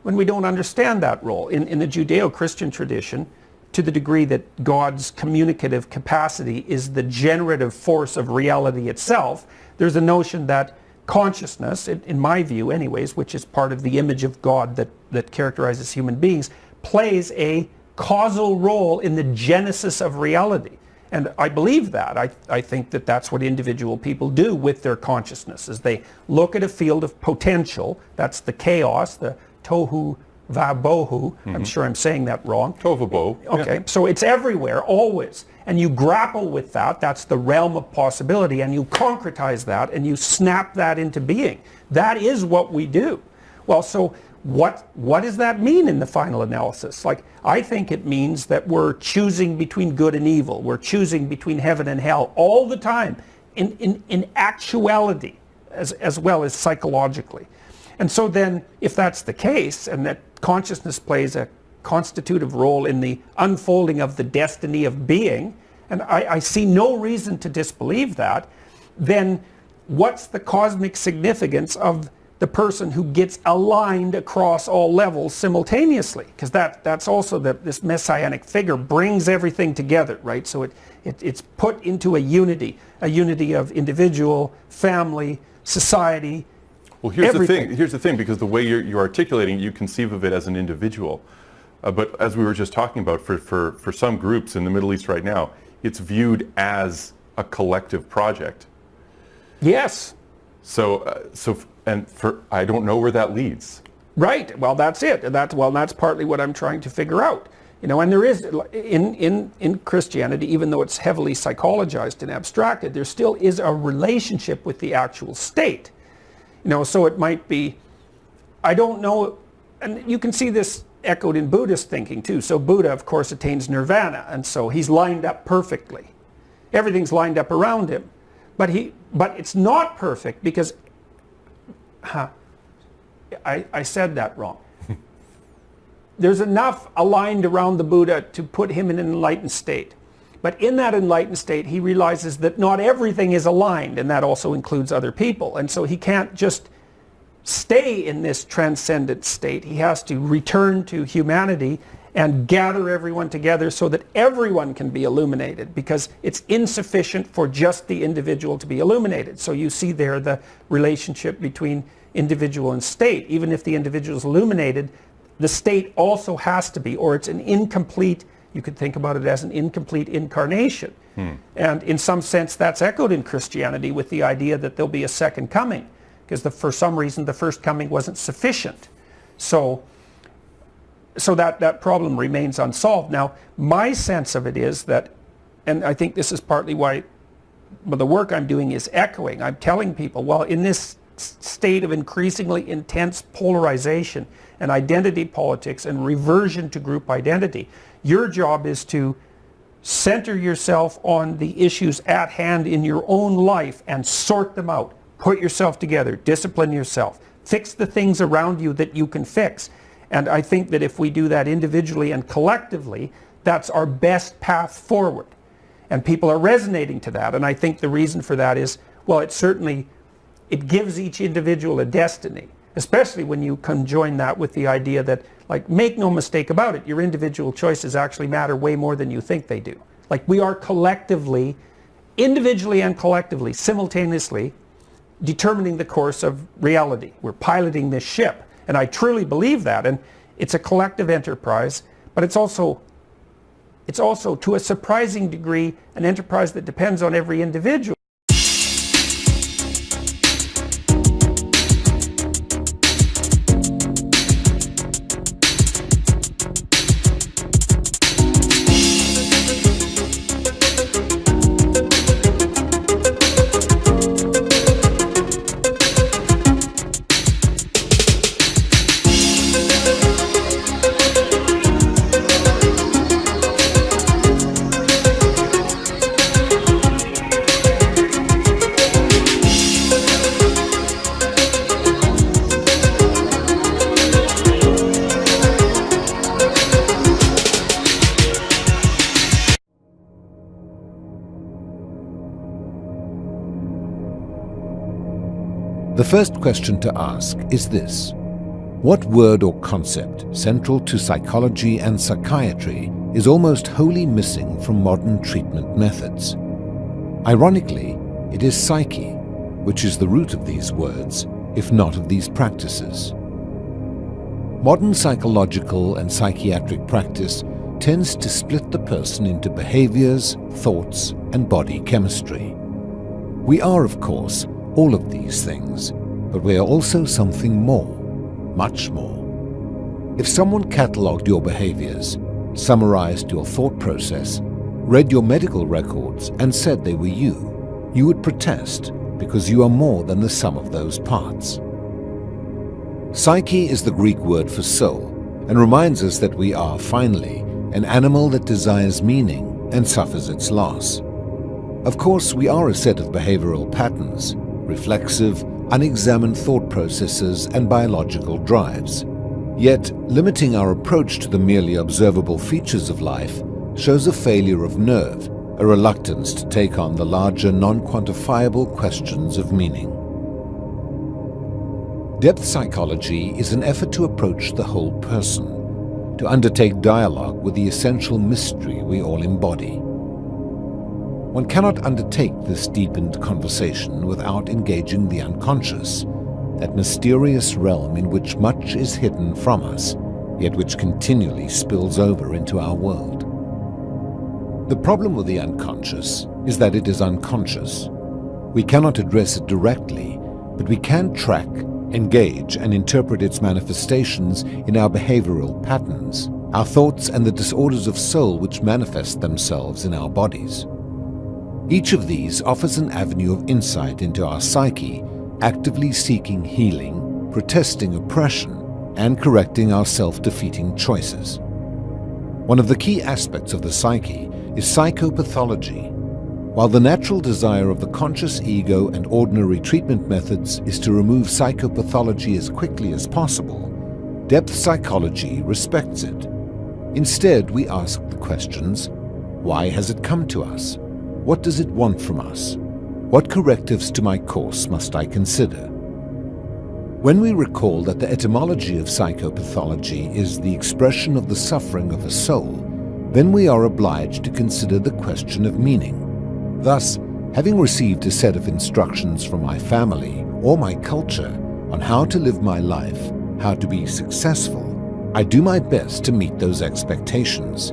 when we don't understand that role. In the Judeo-Christian tradition, to the degree that God's communicative capacity is the generative force of reality itself, there's a notion that consciousness, in my view anyways, which is part of the image of God that characterizes human beings, plays a causal role in the genesis of reality. And I believe that. I think that that's what individual people do with their consciousness, is they look at a field of potential, that's the chaos, the tohu vabohu, I'm sure I'm saying that wrong. Tohu vabohu. Okay, so it's everywhere, always. And you grapple with that, that's the realm of possibility, and you concretize that, and you snap that into being. That is what we do. Well, so what does that mean in the final analysis? Like, I think it means that we're choosing between good and evil. We're choosing between heaven and hell all the time, in actuality, as well as psychologically. And so then, if that's the case, and that consciousness plays a constitutive role in the unfolding of the destiny of being, and I see no reason to disbelieve that, then what's the cosmic significance of the person who gets aligned across all levels simultaneously? Because that's also this messianic figure brings everything together, right? So it's put into a unity of individual, family, society. Well, here's everything. the thing, because the way you're articulating, you conceive of it as an individual. But as we were just talking about, for some groups in the Middle East right now, it's viewed as a collective project. Yes. I don't know where that leads. Right. Well, that's it. That's partly what I'm trying to figure out. You know, and there is in Christianity, even though it's heavily psychologized and abstracted, there still is a relationship with the actual state. You know, so it might be, I don't know, and you can see this echoed in Buddhist thinking too. So Buddha, of course, attains nirvana, and so he's lined up perfectly. Everything's lined up around him. But it's not perfect because, I said that wrong. There's enough aligned around the Buddha to put him in an enlightened state. But in that enlightened state, he realizes that not everything is aligned, and that also includes other people. And so he can't just stay in this transcendent state. He has to return to humanity and gather everyone together so that everyone can be illuminated, because it's insufficient for just the individual to be illuminated. So you see there the relationship between individual and state. Even if the individual is illuminated, the state also has to be, or it's an incomplete, you could think about it as an incomplete incarnation. And in some sense that's echoed in Christianity with the idea that there'll be a second coming, because for some reason the first coming wasn't sufficient. So that problem remains unsolved. Now, my sense of it is that, and I think this is partly why the work I'm doing is echoing. I'm telling people, well, in this state of increasingly intense polarization and identity politics and reversion to group identity, your job is to center yourself on the issues at hand in your own life and sort them out. Put yourself together, discipline yourself, fix the things around you that you can fix. And I think that if we do that individually and collectively, that's our best path forward. And people are resonating to that. And I think the reason for that is, well, it gives each individual a destiny, especially when you conjoin that with the idea that, like, make no mistake about it, your individual choices actually matter way more than you think they do. Like, we are collectively, individually and collectively, simultaneously determining the course of reality. We're piloting this ship. And I truly believe that. And it's a collective enterprise, but it's also to a surprising degree an enterprise that depends on every individual. The first question to ask is this: what word or concept central to psychology and psychiatry is almost wholly missing from modern treatment methods? Ironically, it is psyche, which is the root of these words, if not of these practices. Modern psychological and psychiatric practice tends to split the person into behaviors, thoughts, and body chemistry. We are, of course, all of these things, but we are also something more, much more. If someone catalogued your behaviors, summarized your thought process, read your medical records, and said they were you would protest because you are more than the sum of those parts. Psyche is the Greek word for soul and reminds us that we are, finally, an animal that desires meaning and suffers its loss. Of course, we are a set of behavioral patterns, reflexive, unexamined thought processes and biological drives. Yet, limiting our approach to the merely observable features of life shows a failure of nerve, a reluctance to take on the larger non-quantifiable questions of meaning. Depth psychology is an effort to approach the whole person, to undertake dialogue with the essential mystery we all embody. One cannot undertake this deepened conversation without engaging the unconscious, that mysterious realm in which much is hidden from us, yet which continually spills over into our world. The problem with the unconscious is that it is unconscious. We cannot address it directly, but we can track, engage, and interpret its manifestations in our behavioral patterns, our thoughts, and the disorders of soul which manifest themselves in our bodies. Each of these offers an avenue of insight into our psyche, actively seeking healing, protesting oppression, and correcting our self-defeating choices. One of the key aspects of the psyche is psychopathology. While the natural desire of the conscious ego and ordinary treatment methods is to remove psychopathology as quickly as possible, depth psychology respects it. Instead, we ask the questions: why has it come to us? What does it want from us? What correctives to my course must I consider? When we recall that the etymology of psychopathology is the expression of the suffering of a soul, then we are obliged to consider the question of meaning. Thus, having received a set of instructions from my family or my culture on how to live my life, how to be successful, I do my best to meet those expectations.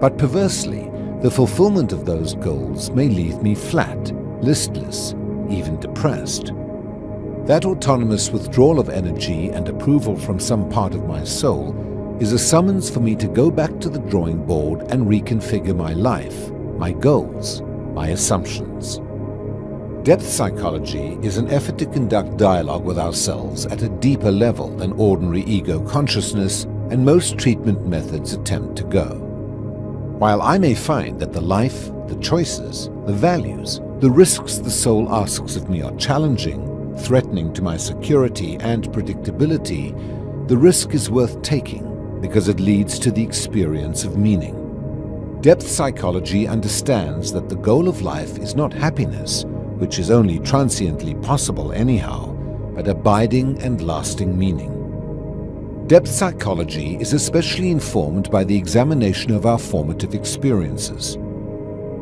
But perversely, the fulfillment of those goals may leave me flat, listless, even depressed. That autonomous withdrawal of energy and approval from some part of my soul is a summons for me to go back to the drawing board and reconfigure my life, my goals, my assumptions. Depth psychology is an effort to conduct dialogue with ourselves at a deeper level than ordinary ego consciousness and most treatment methods attempt to go. While I may find that the life, the choices, the values, the risks the soul asks of me are challenging, threatening to my security and predictability, the risk is worth taking because it leads to the experience of meaning. Depth psychology understands that the goal of life is not happiness, which is only transiently possible anyhow, but abiding and lasting meaning. Depth psychology is especially informed by the examination of our formative experiences.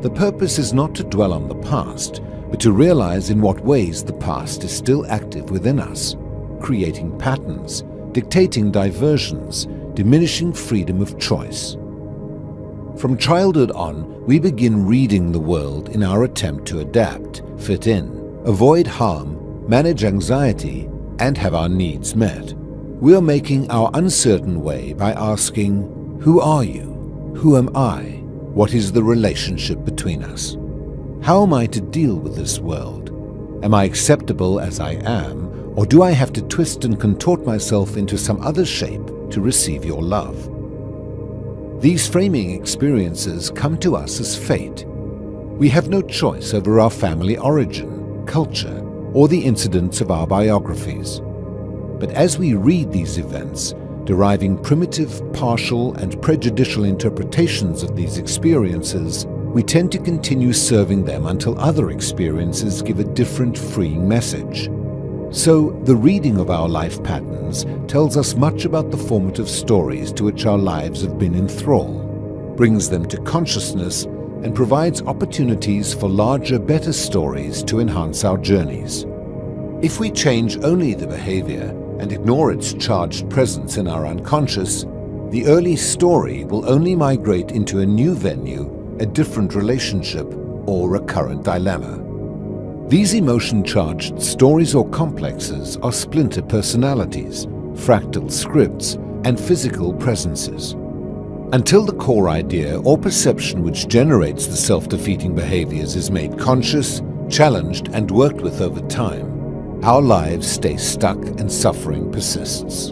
The purpose is not to dwell on the past, but to realize in what ways the past is still active within us, creating patterns, dictating diversions, diminishing freedom of choice. From childhood on, we begin reading the world in our attempt to adapt, fit in, avoid harm, manage anxiety, and have our needs met. We are making our uncertain way by asking, who are you? Who am I? What is the relationship between us? How am I to deal with this world? Am I acceptable as I am, or do I have to twist and contort myself into some other shape to receive your love? These framing experiences come to us as fate. We have no choice over our family origin, culture, or the incidents of our biographies. But as we read these events, deriving primitive, partial, and prejudicial interpretations of these experiences, we tend to continue serving them until other experiences give a different, freeing message. So, the reading of our life patterns tells us much about the formative stories to which our lives have been in thrall, brings them to consciousness, and provides opportunities for larger, better stories to enhance our journeys. If we change only the behavior and ignore its charged presence in our unconscious, the early story will only migrate into a new venue, a different relationship, or recurrent dilemma. These emotion-charged stories or complexes are splinter personalities, fractal scripts, and physical presences. Until the core idea or perception which generates the self-defeating behaviors is made conscious, challenged, and worked with over time, our lives stay stuck and suffering persists.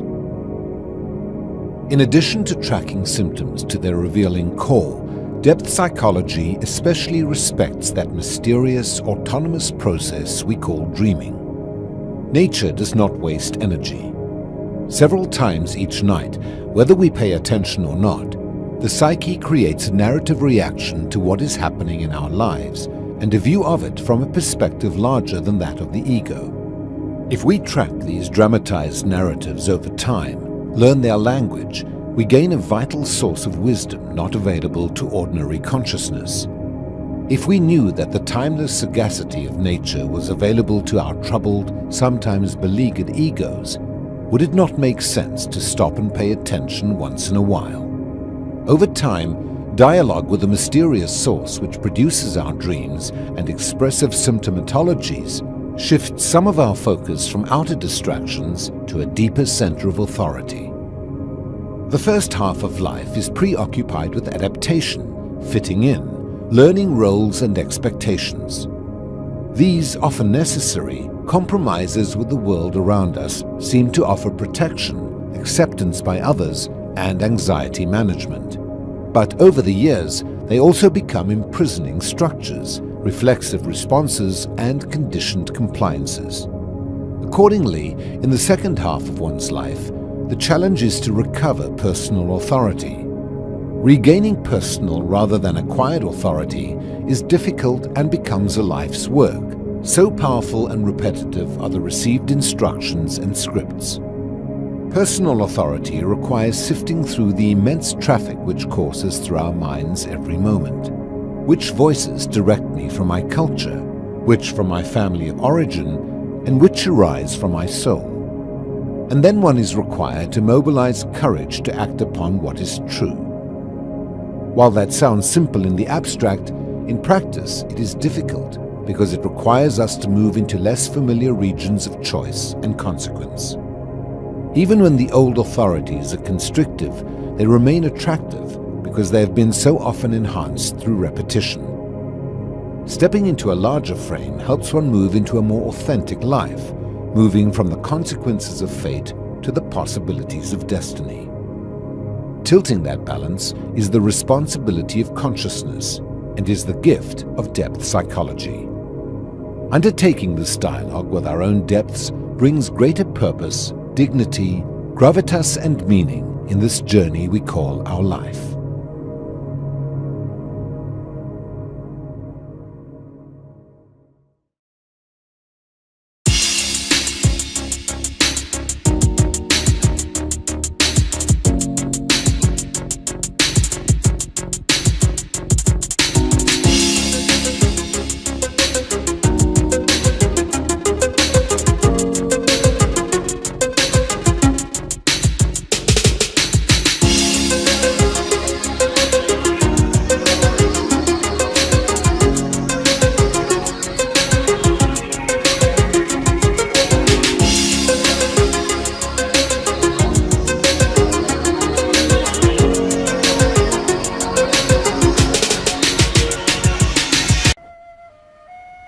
In addition to tracking symptoms to their revealing core, depth psychology especially respects that mysterious, autonomous process we call dreaming. Nature does not waste energy. Several times each night, whether we pay attention or not, the psyche creates a narrative reaction to what is happening in our lives and a view of it from a perspective larger than that of the ego. If we track these dramatized narratives over time, learn their language, we gain a vital source of wisdom not available to ordinary consciousness. If we knew that the timeless sagacity of nature was available to our troubled, sometimes beleaguered egos, would it not make sense to stop and pay attention once in a while? Over time, dialogue with the mysterious source which produces our dreams and expressive symptomatologies shifts some of our focus from outer distractions to a deeper center of authority. The first half of life is preoccupied with adaptation, fitting in, learning roles and expectations. These, often necessary, compromises with the world around us seem to offer protection, acceptance by others, and anxiety management. But over the years, they also become imprisoning structures, reflexive responses, and conditioned compliances. Accordingly, in the second half of one's life, the challenge is to recover personal authority. Regaining personal rather than acquired authority is difficult and becomes a life's work. So powerful and repetitive are the received instructions and scripts. Personal authority requires sifting through the immense traffic which courses through our minds every moment. Which voices direct me from my culture, which from my family of origin, and which arise from my soul. And then one is required to mobilize courage to act upon what is true. While that sounds simple in the abstract, in practice it is difficult because it requires us to move into less familiar regions of choice and consequence. Even when the old authorities are constrictive, they remain attractive because they have been so often enhanced through repetition. Stepping into a larger frame helps one move into a more authentic life, moving from the consequences of fate to the possibilities of destiny. Tilting that balance is the responsibility of consciousness and is the gift of depth psychology. Undertaking this dialogue with our own depths brings greater purpose, dignity, gravitas and meaning in this journey we call our life.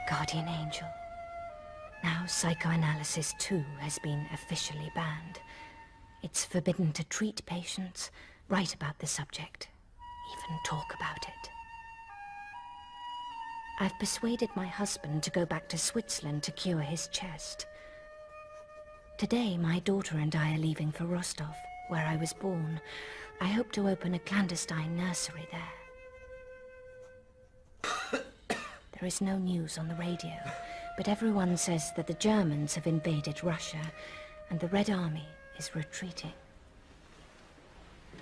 Guardian angel. Now psychoanalysis too has been officially banned. It's forbidden to treat patients, write about the subject, even talk about it. I've persuaded my husband to go back to Switzerland to cure his chest. Today my daughter and I are leaving for Rostov, where I was born. I hope to open a clandestine nursery there. There is no news on the radio, but everyone says that the Germans have invaded Russia and the Red Army is retreating.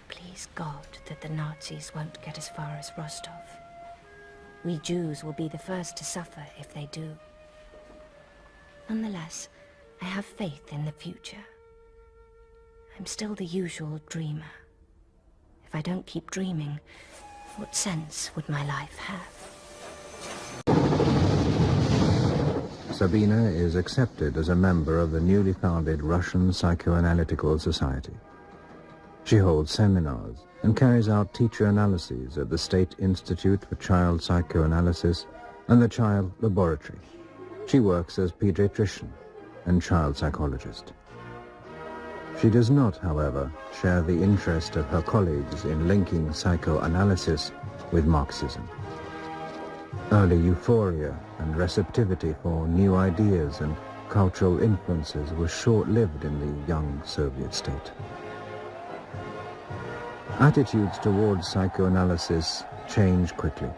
Please God that the Nazis won't get as far as Rostov. We Jews will be the first to suffer if they do. Nonetheless, I have faith in the future. I'm still the usual dreamer. If I don't keep dreaming, what sense would my life have? Sabina is accepted as a member of the newly founded Russian Psychoanalytical Society. She holds seminars and carries out teacher analyses at the State Institute for Child Psychoanalysis and the Child Laboratory. She works as pediatrician and child psychologist. She does not, however, share the interest of her colleagues in linking psychoanalysis with Marxism. Early euphoria and receptivity for new ideas and cultural influences was short-lived in the young Soviet state. Attitudes towards psychoanalysis changed quickly.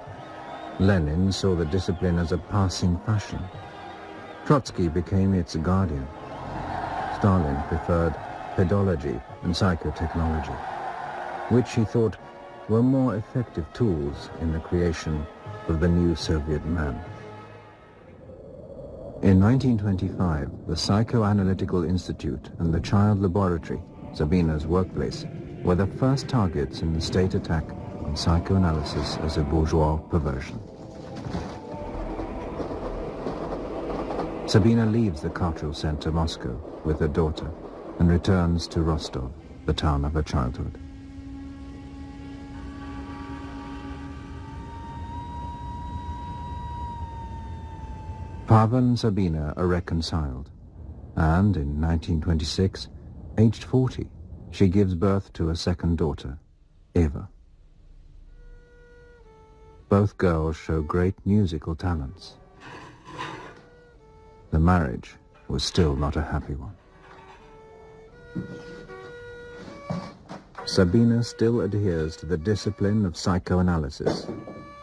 Lenin saw the discipline as a passing fashion. Trotsky became its guardian. Stalin preferred pedology and psychotechnology, which he thought were more effective tools in the creation of the new Soviet man. In 1925, the Psychoanalytical Institute and the Child Laboratory, Sabina's workplace, were the first targets in the state attack on psychoanalysis as a bourgeois perversion. Sabina leaves the cultural center Moscow with her daughter and returns to Rostov, the town of her childhood. Pavel and Sabina are reconciled, and in 1926, aged 40, she gives birth to a second daughter, Eva. Both girls show great musical talents. The marriage was still not a happy one. Sabina still adheres to the discipline of psychoanalysis,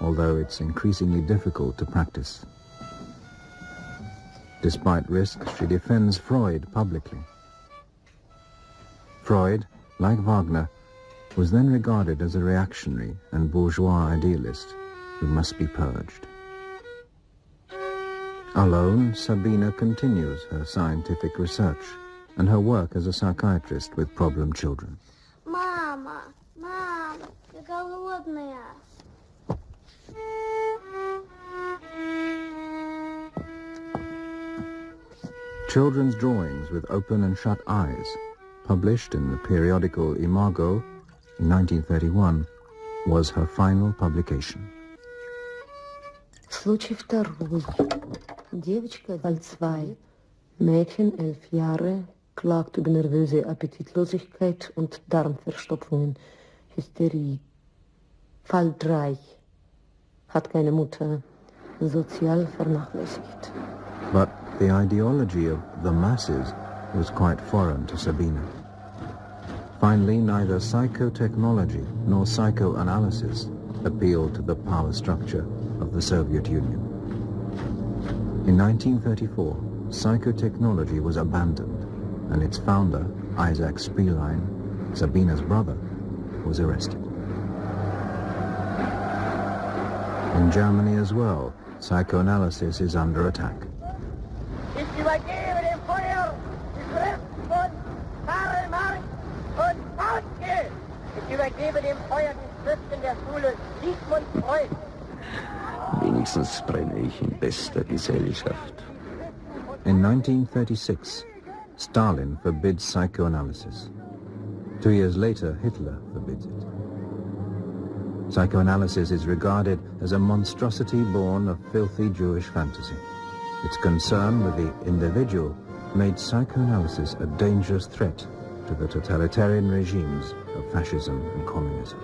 although it's increasingly difficult to practice. Despite risks, she defends Freud publicly. Freud, like Wagner, was then regarded as a reactionary and bourgeois idealist who must be purged. Alone, Sabina continues her scientific research and her work as a psychiatrist with problem children. Mama, я голодная. Children's drawings with open and shut eyes, published in the periodical Imago in 1931, was her final publication. Случай второй. Девочка bald 2, Mädchen 11 Jahre, klagt über nervöse Appetitlosigkeit und Darmverstopfungen, Hysterie. Fall 3. Hat keine Mutter, sozial vernachlässigt. But the ideology of the masses was quite foreign to Sabina. Finally, neither psychotechnology nor psychoanalysis appealed to the power structure of the Soviet Union. In 1934, psychotechnology was abandoned, and its founder, Isaac Spielrein, Sabina's brother, was arrested. In Germany as well, psychoanalysis is under attack. Ich übergebe dem Feuer die Schrift von Karl Marx und Marx. Ich übergebe dem Feuer die Schriften der Schule Sigmund Freud. Wenigstens brenne ich in bester Gesellschaft. In 1936, Stalin forbids psychoanalysis. 2 years later, Hitler forbids it. Psychoanalysis is regarded as a monstrosity born of filthy Jewish fantasy. Its concern with the individual made psychoanalysis a dangerous threat to the totalitarian regimes of fascism and communism.